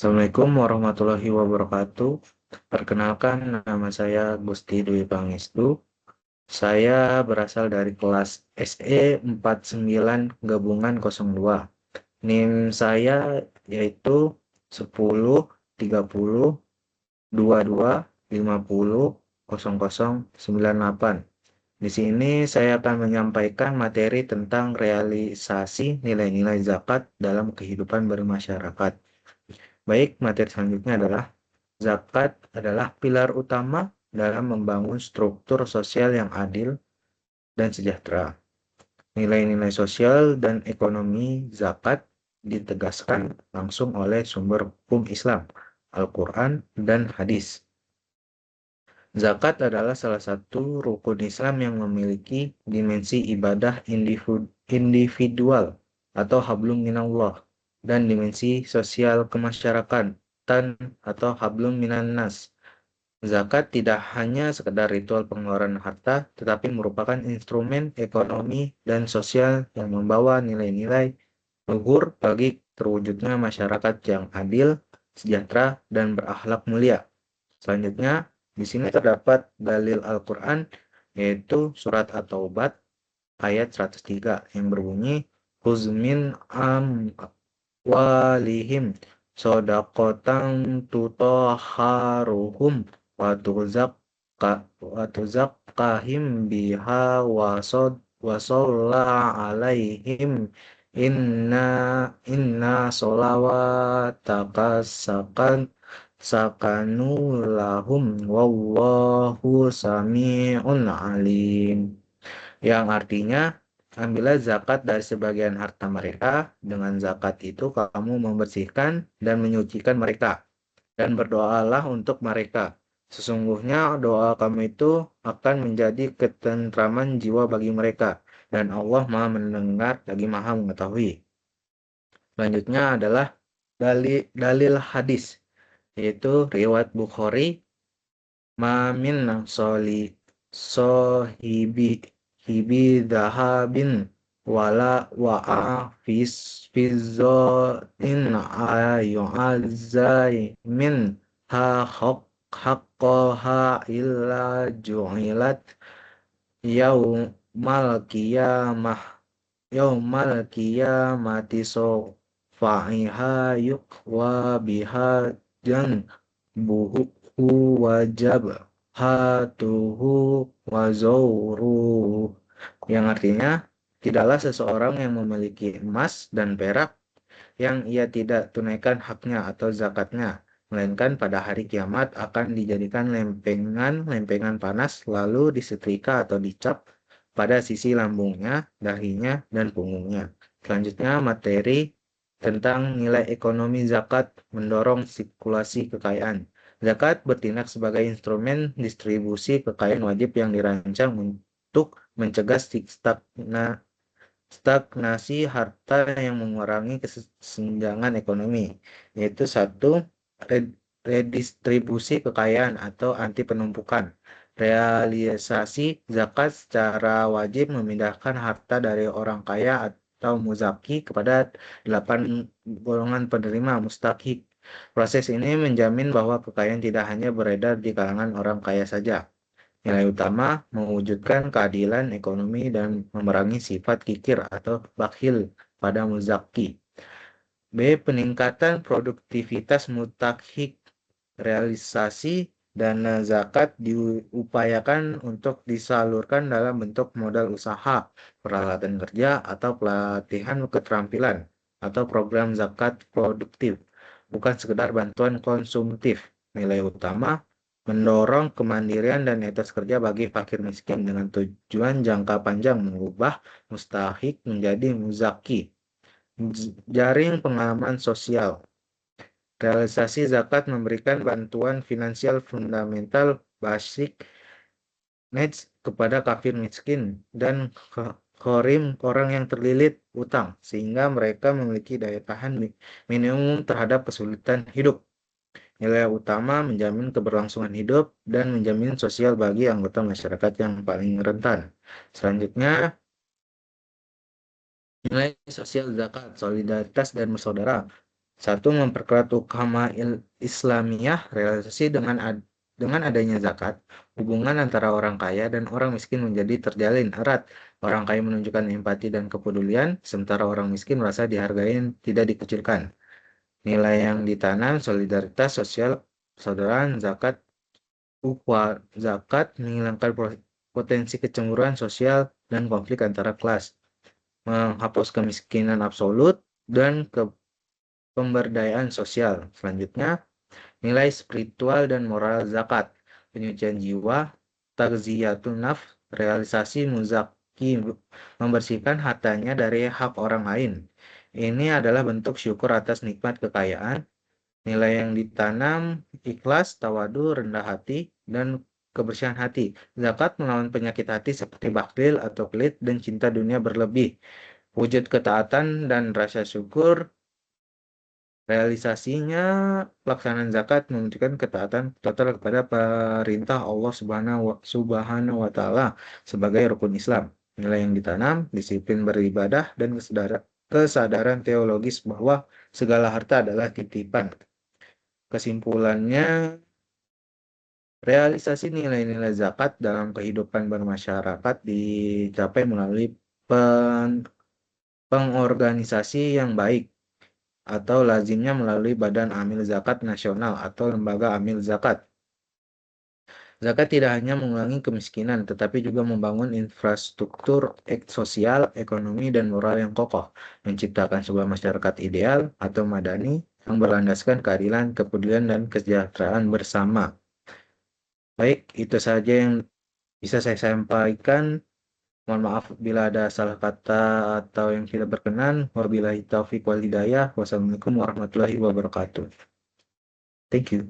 Assalamualaikum warahmatullahi wabarakatuh. Perkenalkan, nama saya Gusti Dwi Pangestu. Saya berasal dari kelas SE 49 Gabungan 02. NIM saya yaitu 10 30 22 50 0098. Di sini saya akan menyampaikan materi tentang realisasi nilai-nilai zakat dalam kehidupan bermasyarakat. Baik, materi selanjutnya adalah zakat adalah pilar utama dalam membangun struktur sosial yang adil dan sejahtera. Nilai-nilai sosial dan ekonomi zakat ditegaskan langsung oleh sumber hukum Islam, Al-Quran, dan hadis. Zakat adalah salah satu rukun Islam yang memiliki dimensi ibadah individual atau hablum minallah dan dimensi sosial kemasyarakatan atau hablum minannas. Zakat tidak hanya sekedar ritual pengeluaran harta, tetapi merupakan instrumen ekonomi dan sosial yang membawa nilai-nilai luhur bagi terwujudnya masyarakat yang adil, sejahtera, dan berakhlak mulia. Selanjutnya, di sini terdapat dalil Al-Quran, yaitu surat At-Taubah ayat 103 yang berbunyi, Huzmin amwalihim sodakotan tutahharuhum wa tuzakkahim biha wasolla alaihim inna solawataka sakanu lahum wallahu sami'un alim, yang artinya ambillah zakat dari sebagian harta mereka, dengan zakat itu kamu membersihkan dan menyucikan mereka, dan berdoalah untuk mereka. Sesungguhnya doa kamu itu akan menjadi ketentraman jiwa bagi mereka, dan Allah Maha mendengar lagi Maha mengetahui. Selanjutnya adalah dalil hadis, yaitu riwayat Bukhari, Mamin sohibi dahabin wala wa'a fizzotin ayu'azzai min ha haqqaha illa ju'ilat yaumal qiyamah mati sofa'iha yukwa biha dan buhu wajab hatuhu wazawruhu, yang artinya tidaklah seseorang yang memiliki emas dan perak yang ia tidak tunaikan haknya atau zakatnya, melainkan pada hari kiamat akan dijadikan lempengan panas lalu disetrika atau dicap pada sisi lambungnya, dahinya, dan punggungnya. Selanjutnya materi tentang nilai ekonomi zakat mendorong sirkulasi kekayaan. Zakat bertindak sebagai instrumen distribusi kekayaan wajib yang dirancang untuk mencegah stagnasi harta yang mengurangi kesenjangan ekonomi, yaitu satu, redistribusi kekayaan atau anti penumpukan. Realisasi zakat secara wajib memindahkan harta dari orang kaya atau muzaki kepada 8 golongan penerima mustahik. Proses ini menjamin bahwa kekayaan tidak hanya beredar di kalangan orang kaya saja. Nilai utama mewujudkan keadilan ekonomi dan memerangi sifat kikir atau bakhil pada muzaki. B. Peningkatan produktivitas mutakhik. Realisasi dana zakat diupayakan untuk disalurkan dalam bentuk modal usaha, peralatan kerja, atau pelatihan keterampilan, atau program zakat produktif, bukan sekedar bantuan konsumtif. Nilai utama mendorong kemandirian dan etos kerja bagi fakir miskin dengan tujuan jangka panjang mengubah mustahik menjadi muzaki. Jaring pengalaman sosial. Realisasi zakat memberikan bantuan finansial fundamental basic needs kepada kafir miskin dan korim orang yang terlilit utang, sehingga mereka memiliki daya tahan minimum terhadap kesulitan hidup. Nilai utama menjamin keberlangsungan hidup dan menjamin sosial bagi anggota masyarakat yang paling rentan. Selanjutnya, nilai sosial zakat, solidaritas dan bersaudara. Satu, memperkuat ukama Islamiyah, realisasi dengan adanya zakat, hubungan antara orang kaya dan orang miskin menjadi terjalin erat. Orang kaya menunjukkan empati dan kepedulian, sementara orang miskin merasa dihargai dan tidak dikucilkan. Nilai yang ditanam, solidaritas sosial, persaudaraan, zakat menghilangkan potensi kecemburuan sosial dan konflik antara kelas, menghapus kemiskinan absolut dan pemberdayaan sosial. Selanjutnya, nilai spiritual dan moral zakat, penyucian jiwa, takziyatun nafs, realisasi muzaki, membersihkan hartanya dari hak orang lain. Ini adalah bentuk syukur atas nikmat kekayaan. Nilai yang ditanam, ikhlas, tawadu, rendah hati, dan kebersihan hati. Zakat melawan penyakit hati seperti bakhil atau pelit dan cinta dunia berlebih. Wujud ketaatan dan rasa syukur. Realisasinya, pelaksanaan zakat menunjukkan ketaatan total kepada perintah Allah Subhanahu wa Ta'ala sebagai rukun Islam. Nilai yang ditanam, disiplin beribadah, dan kesadaran teologis bahwa segala harta adalah titipan. Kesimpulannya, realisasi nilai-nilai zakat dalam kehidupan bermasyarakat dicapai melalui pengorganisasi yang baik, atau lazimnya melalui Badan Amil Zakat Nasional atau Lembaga Amil Zakat. Zakat tidak hanya mengurangi kemiskinan, tetapi juga membangun infrastruktur sosial, ekonomi, dan moral yang kokoh, menciptakan sebuah masyarakat ideal atau madani yang berlandaskan keadilan, kepedulian, dan kesejahteraan bersama. Baik, itu saja yang bisa saya sampaikan. Mohon maaf bila ada salah kata atau yang tidak berkenan. Wabillahi taufiq wal hidayah. Wassalamualaikum warahmatullahi wabarakatuh. Thank you.